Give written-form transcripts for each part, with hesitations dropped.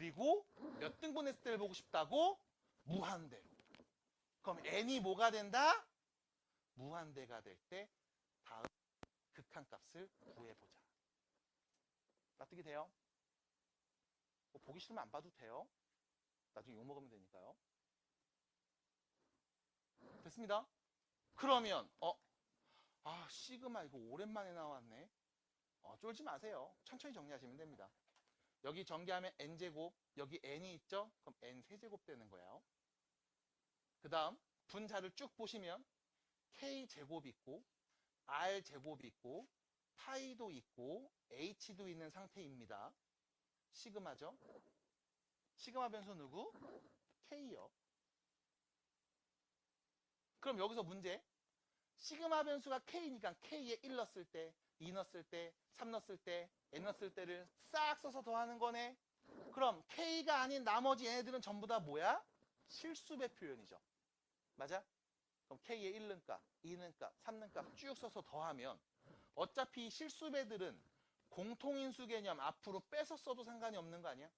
그리고 몇 등분했을 때를 보고 싶다고? 무한대로. 그럼 n이 뭐가 된다? 무한대가 될 때 다음 극한값을 구해보자. 납득이 돼요? 뭐 보기 싫으면 안 봐도 돼요. 나중에 욕먹으면 되니까요. 됐습니다. 그러면 시그마 이거 오랜만에 나왔네. 쫄지 마세요. 천천히 정리하시면 됩니다. 여기 전개하면 n제곱, 여기 n이 있죠? 그럼 n 세제곱 되는 거예요. 그 다음 분자를 쭉 보시면 k제곱 있고 r제곱 있고 파이도 있고 h도 있는 상태입니다. 시그마죠? 시그마 변수 누구? k요. 그럼 여기서 문제. 시그마 변수가 k니까 k에 1 넣었을 때, 2 넣었을 때, 3 넣었을 때, n 넣었을 때를 싹 써서 더하는 거네. 그럼 k가 아닌 나머지 얘네들은 전부 다 뭐야? 실수배 표현이죠. 맞아? 그럼 k에 1 넣은 값, 2 넣은 값, 3 넣은 값 쭉 써서 더하면 어차피 실수배들은 공통인수 개념 앞으로 빼서 써도 상관이 없는 거 아니야?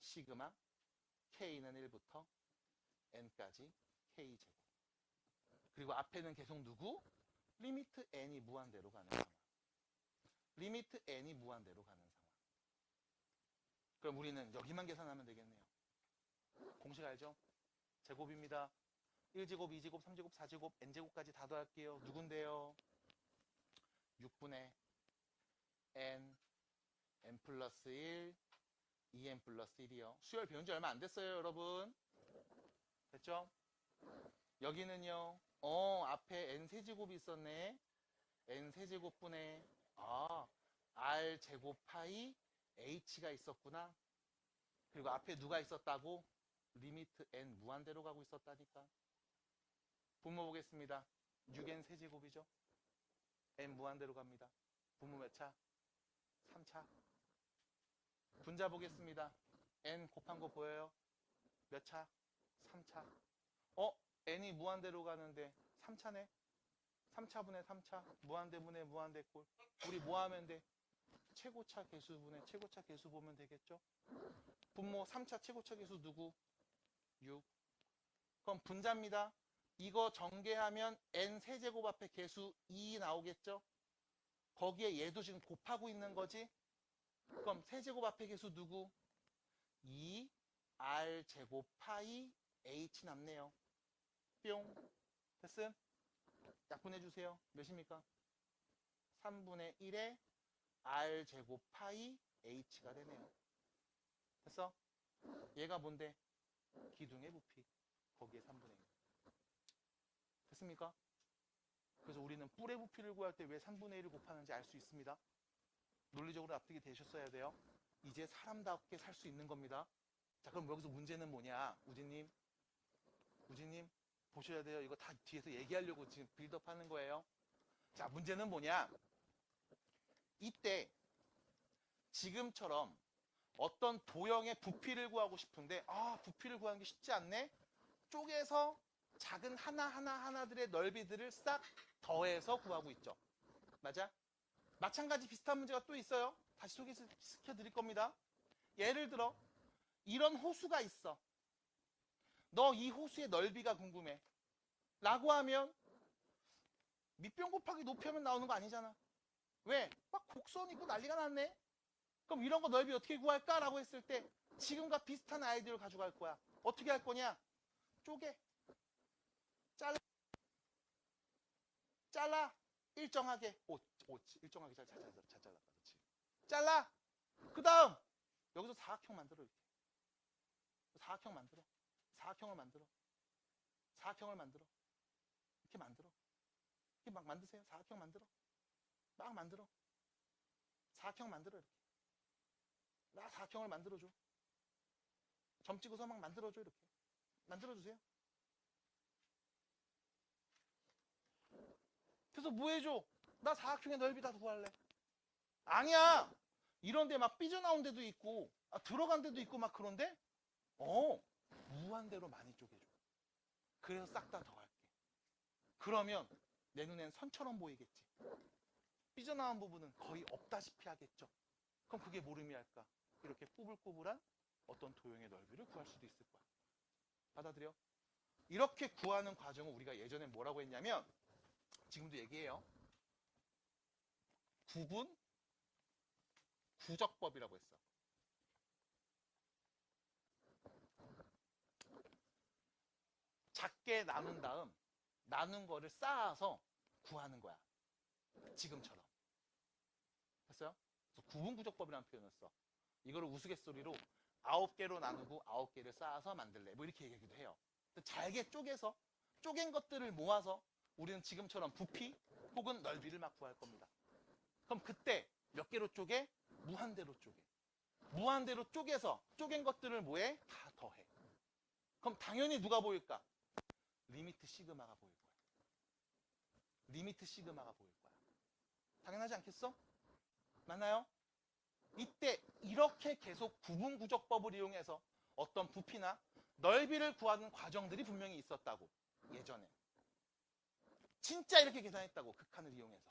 시그마 k는 1부터 n까지 k제곱. 그리고 앞에는 계속 누구? 리미트 n이 무한대로 가는 상황. 리미트 n이 무한대로 가는 상황. 그럼 우리는 여기만 계산하면 되겠네요. 공식 알죠? 제곱입니다. 1제곱, 2제곱, 3제곱, 4제곱, n제곱까지 다 더할게요. 누군데요? 6분의 n, n 플러스 1, 2n 플러스 1이요. 수열 배운 지 얼마 안 됐어요, 여러분. 됐죠? 여기는요. 앞에 n 세제곱이 있었네. n 세제곱분의 r 제곱 파이 h가 있었구나. 그리고 앞에 누가 있었다고? 리미트 n 무한대로 가고 있었다니까. 분모 보겠습니다. 6n 세제곱이죠. n 무한대로 갑니다. 분모 몇 차? 3차. 분자 보겠습니다. n 곱한 거 보여요? 몇 차? 3차. n이 무한대로 가는데 3차네. 3차분의 3차. 무한대분의 무한대꼴. 우리 뭐 하면 돼? 최고차 계수분의 최고차 계수 보면 되겠죠? 분모 3차 최고차 계수 누구? 6. 그럼 분자입니다. 이거 전개하면 n 세제곱 앞에 계수 2 나오겠죠? 거기에 얘도 지금 곱하고 있는 거지? 그럼 세제곱 앞에 계수 누구? 2 r 제곱 파이 h 남네요. 뿅. 됐음? 약분해주세요. 몇입니까? 3분의 1에 r 제곱 파이 h가 되네요. 됐어? 얘가 뭔데? 기둥의 부피. 거기에 3분의 1. 됐습니까? 그래서 우리는 뿔의 부피를 구할 때 왜 3분의 1을 곱하는지 알 수 있습니다. 논리적으로 납득이 되셨어야 돼요. 이제 사람답게 살 수 있는 겁니다. 자, 그럼 여기서 문제는 뭐냐? 우진님 보셔야 돼요. 이거 다 뒤에서 얘기하려고 지금 빌드업 하는 거예요. 자, 문제는 뭐냐? 이때 지금처럼 어떤 도형의 부피를 구하고 싶은데 부피를 구하는 게 쉽지 않네? 쪼개서 작은 하나하나들의 넓이들을 싹 더해서 구하고 있죠. 맞아? 마찬가지 비슷한 문제가 또 있어요. 다시 소개시켜 드릴 겁니다. 예를 들어 이런 호수가 있어. 너 이 호수의 넓이가 궁금해. 라고 하면 밑변 곱하기 높이 하면 나오는 거 아니잖아. 왜? 막 곡선 있고 난리가 났네. 그럼 이런 거 넓이 어떻게 구할까? 라고 했을 때 지금과 비슷한 아이디어를 가져갈 거야. 어떻게 할 거냐? 쪼개. 잘라. 일정하게. 일정하게 잘 잘랐다. 그렇지. 잘라. 그 다음 여기서 사각형 만들어. 이렇게. 사각형 만들어. 사각형을 만들어. 사각형을 만들어. 이렇게 만들어. 이렇게 막 만드세요. 사각형 만들어. 막 만들어. 사각형 만들어. 이렇게. 나 사각형을 만들어줘. 점 찍어서 막 만들어줘. 이렇게. 만들어주세요. 그래서 뭐 해줘? 나 사각형의 넓이 다 구할래. 아니야. 이런데 막 삐져나온 데도 있고 들어간 데도 있고 막 그런데 무한대로 많이 쪼개줘. 그래서 싹 다 더할게. 그러면 내 눈엔 선처럼 보이겠지. 삐져나온 부분은 거의 없다시피 하겠죠. 그럼 그게 뭘 의미할까? 이렇게 꼬불꼬불한 어떤 도형의 넓이를 구할 수도 있을 거야. 받아들여? 이렇게 구하는 과정을 우리가 예전에 뭐라고 했냐면, 지금도 얘기해요. 구분 구적법이라고 했어. 작게 나눈 다음 나눈 거를 쌓아서 구하는 거야. 지금처럼. 됐어요? 그래서 구분구적법이라는 표현을 써. 이거를 우스갯소리로 9개로 나누고 9개를 쌓아서 만들래. 뭐 이렇게 얘기하기도 해요. 잘게 쪼개서 쪼갠 것들을 모아서 우리는 지금처럼 부피 혹은 넓이를 막 구할 겁니다. 그럼 그때 몇 개로 쪼개? 무한대로 쪼개. 무한대로 쪼개서 쪼갠 것들을 뭐해? 다 더해. 그럼 당연히 누가 보일까? 리미트 시그마가 보일 거야. 리미트 시그마가 보일 거야. 당연하지 않겠어? 맞나요? 이때 이렇게 계속 구분구적법을 이용해서 어떤 부피나 넓이를 구하는 과정들이 분명히 있었다고. 예전에. 진짜 이렇게 계산했다고. 극한을 이용해서.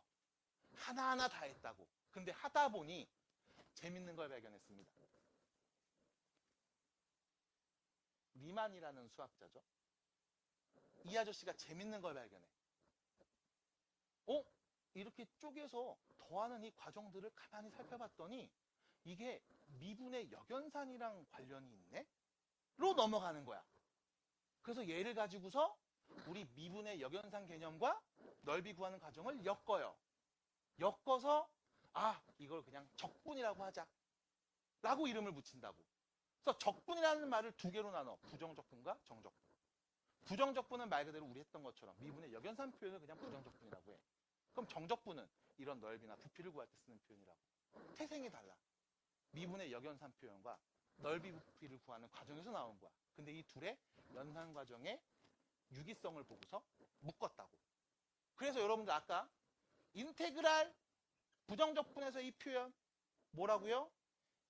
하나하나 다 했다고. 근데 하다 보니 재밌는 걸 발견했습니다. 리만이라는 수학자죠. 이 아저씨가 재밌는 걸 발견해. 이렇게 쪼개서 더하는 이 과정들을 가만히 살펴봤더니 이게 미분의 역연산이랑 관련이 있네? 로 넘어가는 거야. 그래서 얘를 가지고서 우리 미분의 역연산 개념과 넓이 구하는 과정을 엮어요. 엮어서 이걸 그냥 적분이라고 하자. 라고 이름을 붙인다고. 그래서 적분이라는 말을 두 개로 나눠. 부정적분과 정적분. 부정적분은 말 그대로 우리 했던 것처럼 미분의 역연산 표현을 그냥 부정적분이라고 해. 그럼 정적분은 이런 넓이나 부피를 구할 때 쓰는 표현이라고. 태생이 달라. 미분의 역연산 표현과 넓이 부피를 구하는 과정에서 나온 거야. 근데 이 둘의 연산 과정의 유기성을 보고서 묶었다고. 그래서 여러분들 아까 인테그랄 부정적분에서 이 표현 뭐라고요?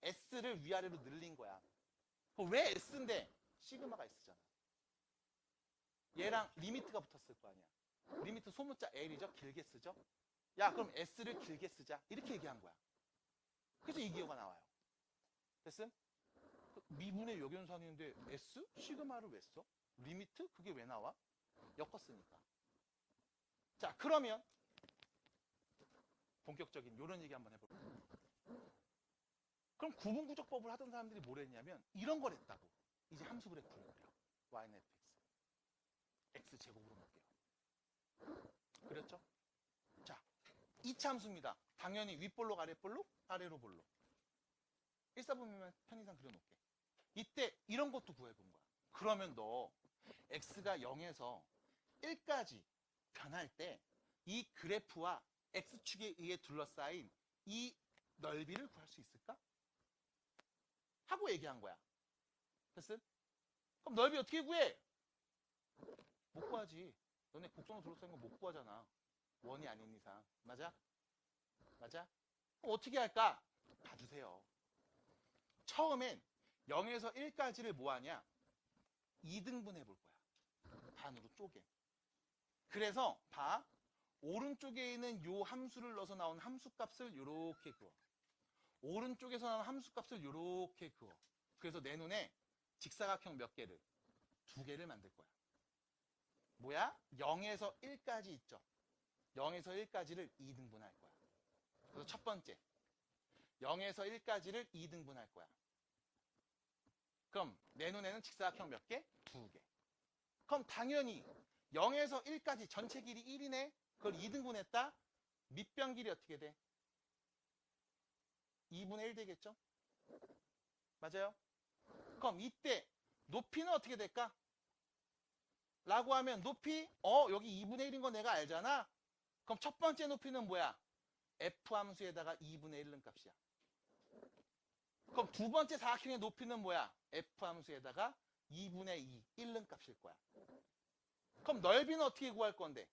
S를 위아래로 늘린 거야. 왜 S인데? 시그마가 S잖아. 얘랑 리미트가 붙었을 거 아니야. 리미트 소문자 L이죠? 길게 쓰죠? 야, 그럼 S를 길게 쓰자. 이렇게 얘기한 거야. 그래서 이 기호가 나와요. 됐음? 미분의 역연산인데 S? 시그마를 왜 써? 리미트? 그게 왜 나와? 엮었으니까. 자, 그러면 본격적인 이런 얘기 한번 해볼게요. 그럼 구분구적법을 하던 사람들이 뭘 했냐면 이런 걸 했다고. 이제 함수 그래프 그려볼게요. y는 fx. x제곱으로 볼게요. 그렸죠? 자, 2차 함수입니다. 당연히 윗볼록 아랫볼록 아래로 볼록. 1사분면 편의상 그려놓을게. 이때 이런 것도 구해본 거야. 그러면 너 x가 0에서 1까지 변할 때 이 그래프와 x축에 의해 둘러싸인 이 넓이를 구할 수 있을까? 하고 얘기한 거야. 됐음? 그럼 넓이 어떻게 구해? 못 구하지. 너네 곡선으로 둘러싸인 거 못 구하잖아. 원이 아닌 이상. 맞아? 맞아? 그럼 어떻게 할까? 봐주세요. 처음엔 0에서 1까지를 뭐하냐? 2등분 해볼 거야. 반으로 쪼개. 그래서 봐. 오른쪽에 있는 요 함수를 넣어서 나온 함수값을 요렇게 그어. 오른쪽에서 나온 함수값을 요렇게 그어. 그래서 내 눈에 직사각형 몇 개를? 2개를 만들 거야. 뭐야? 0에서 1까지 있죠. 0에서 1까지를 2등분 할 거야. 그래서 첫 번째 0에서 1까지를 2등분 할 거야. 그럼 내 눈에는 직사각형 몇 개? 2개. 그럼 당연히 0에서 1까지 전체 길이 1이네? 그걸 2등분 했다? 밑변 길이 어떻게 돼? 2분의 1 되겠죠? 맞아요? 그럼 이때 높이는 어떻게 될까? 라고 하면 높이 여기 2분의 1인 거 내가 알잖아? 그럼 첫 번째 높이는 뭐야? f 함수에다가 2분의 1는 값이야. 그럼 두 번째 사각형의 높이는 뭐야? f 함수에다가 2분의 2, 1는 값일 거야. 그럼 넓이는 어떻게 구할 건데?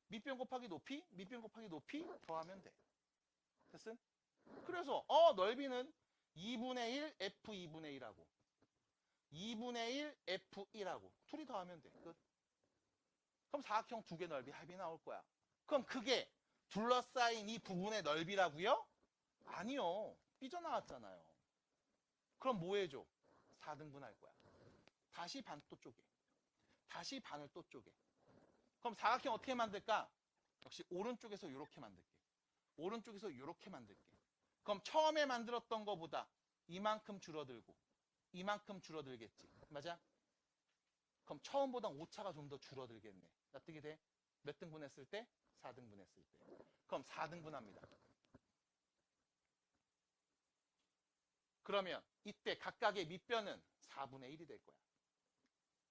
밑변 곱하기 높이, 밑변 곱하기 높이 더하면 돼. 됐음? 그래서 넓이는 2분의 1 f 2분의 1하고 2분의 1 f 1하고 둘이 더하면 돼. 끝. 그럼 사각형 두 개 넓이 합이 나올 거야. 그럼 그게 둘러싸인 이 부분의 넓이라고요? 아니요. 삐져나왔잖아요. 그럼 뭐 해줘? 4등분 할 거야. 다시 반 또 쪼개. 다시 반을 또 쪼개. 그럼 사각형 어떻게 만들까? 역시 오른쪽에서 이렇게 만들게. 오른쪽에서 이렇게 만들게. 그럼 처음에 만들었던 거보다 이만큼 줄어들고 이만큼 줄어들겠지. 맞아? 그럼 처음보다 오차가 좀 더 줄어들겠네. 어떻게 돼? 몇 등분 했을 때? 4등분 했을 때. 그럼 4등분 합니다. 그러면 이때 각각의 밑변은 4분의 1이 될 거야.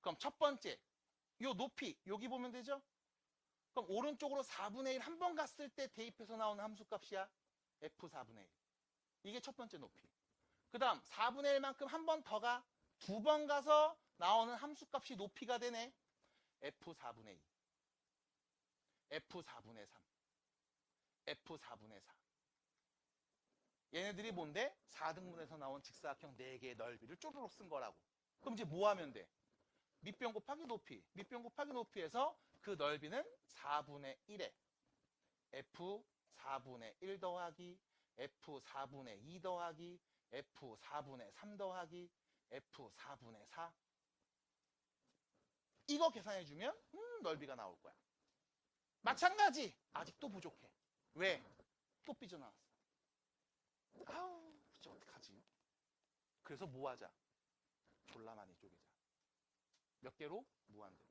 그럼 첫 번째, 요 높이, 여기 보면 되죠? 그럼 오른쪽으로 4분의 1 한 번 갔을 때 대입해서 나오는 함수값이야. F 4분의 1. 이게 첫 번째 높이. 그 다음 4분의 1만큼 한 번 더 가. 두 번 가서 나오는 함수값이 높이가 되네. F 4분의 2. F 4분의 3. F 4분의 4. 얘네들이 뭔데? 4등분에서 나온 직사각형 4개의 넓이를 쪼르륵 쓴 거라고. 그럼 이제 뭐 하면 돼? 밑변 곱하기 높이. 밑변 곱하기 높이에서 그 넓이는 4분의 1에 F 4분의 1 더하기 F 4분의 2 더하기 F 4분의 3 더하기 F 4분의 4. 이거 계산해주면 넓이가 나올 거야. 마찬가지. 아직도 부족해. 왜? 또 삐져나왔어. 아우, 진짜 어떡하지? 그래서 뭐 하자? 졸라 많이 쪼개자. 몇 개로? 무한대로.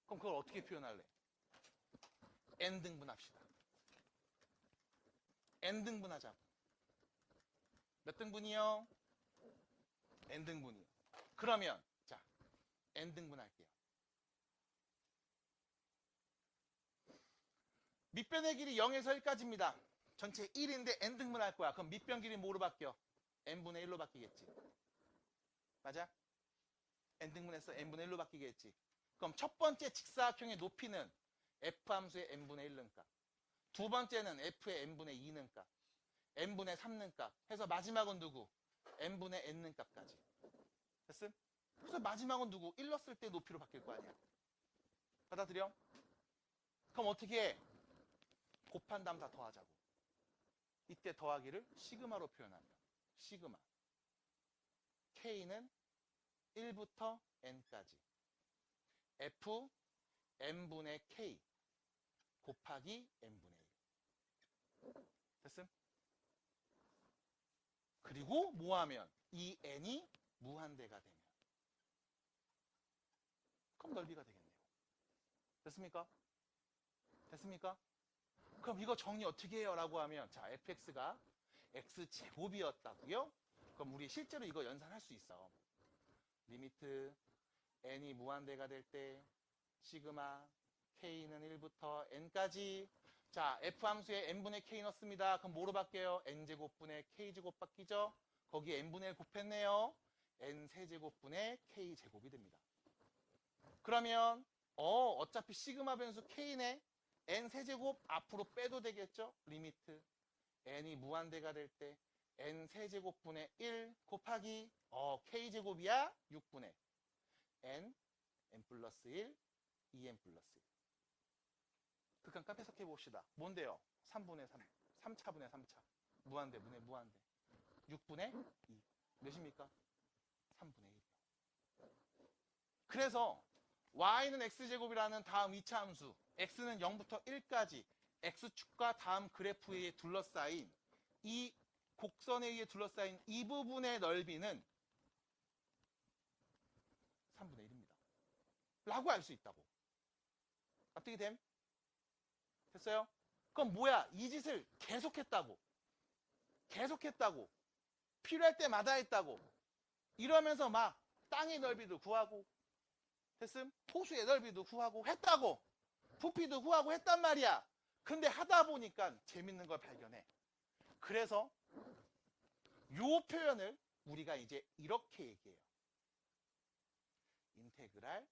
그럼 그걸 어떻게 표현할래? n등분 합시다. n등분 하자. 몇 등분이요? n등분이요. 그러면 자, n등분 할게요. 밑변의 길이 0에서 1까지입니다. 전체 1인데 n등분 할 거야. 그럼 밑변 길이 뭐로 바뀌어? n분의 1로 바뀌겠지. 맞아? n등분해서 n분의 1로 바뀌겠지. 그럼 첫 번째 직사각형의 높이는 f 함수의 n분의 1 는값. 두 번째는 f의 n분의 2 는값. n분의 3 는값. 해서 마지막은 누구? n분의 n 는값까지. 됐음? 그래서 마지막은 누구? 1 넣었을 때 높이로 바뀔 거 아니야. 받아들여? 그럼 어떻게 해? 곱한 다음 다 더하자고. 이때 더하기를 시그마로 표현하면 시그마. K는 1부터 n까지 F n분의 K 곱하기 n분의 1. 됐음? 그리고 뭐하면 이 n이 무한대가 되면 그럼 넓이가 되겠네요. 됐습니까? 됐습니까? 그럼 이거 정리 어떻게 해요? 라고 하면 자, fx가 x제곱이었다고요? 그럼 우리 실제로 이거 연산할 수 있어. 리미트 n이 무한대가 될 때 시그마 k는 1부터 n까지. 자, f함수에 n분의 k 넣습니다. 그럼 뭐로 바뀌어요? n제곱분의 k제곱 바뀌죠? 거기에 n분의 1 곱했네요. n세제곱분의 k제곱이 됩니다. 그러면 어차피 시그마 변수 k네. n세제곱 앞으로 빼도 되겠죠? 리미트 n이 무한대가 될 때 n세제곱분의 1 곱하기 k제곱이야 6분의 n 플러스 1 2n 플러스 1. 극한값 해석해 봅시다. 뭔데요? 3분의 3 3차분의 3차 무한대 분의 무한대 6분의 2 몇입니까? 3분의 1이요. 그래서 y는 x제곱이라는 다음 2차 함수 x는 0부터 1까지 x축과 다음 그래프에 둘러싸인 이 곡선에 의해 둘러싸인 이 부분의 넓이는 3분의 1입니다. 라고 알 수 있다고. 어떻게 됨? 됐어요? 그럼 뭐야? 이 짓을 계속했다고. 계속했다고. 필요할 때마다 했다고. 이러면서 막 땅의 넓이도 구하고 됐음? 호수의 넓이도 구하고 했다고. 부피도 구하고 했단 말이야. 근데 하다 보니까 재밌는 걸 발견해. 그래서 요 표현을 우리가 이제 이렇게 얘기해요. 인테그랄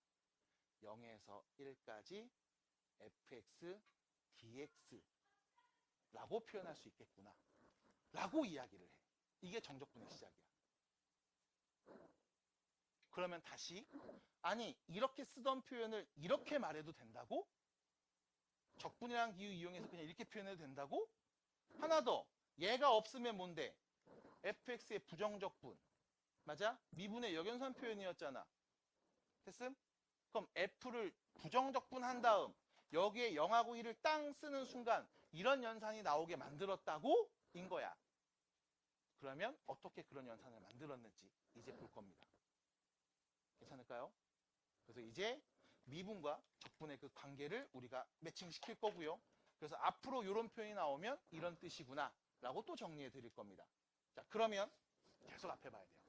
0에서 1까지 fx dx 라고 표현할 수 있겠구나 라고 이야기를 해. 이게 정적분의 시작이야. 그러면 다시 아니 이렇게 쓰던 표현을 이렇게 말해도 된다고? 적분이라는 기호 이용해서 그냥 이렇게 표현해도 된다고? 하나 더. 얘가 없으면 뭔데? fx의 부정적분. 맞아? 미분의 역연산 표현이었잖아. 됐음? 그럼 f를 부정적분 한 다음 여기에 0하고 1을 땅 쓰는 순간 이런 연산이 나오게 만들었다고? 인 거야. 그러면 어떻게 그런 연산을 만들었는지 이제 볼 겁니다. 괜찮을까요? 그래서 이제 미분과 적분의 그 관계를 우리가 매칭시킬 거고요. 그래서 앞으로 이런 표현이 나오면 이런 뜻이구나 라고 또 정리해 드릴 겁니다. 자, 그러면 계속 앞에 봐야 돼요.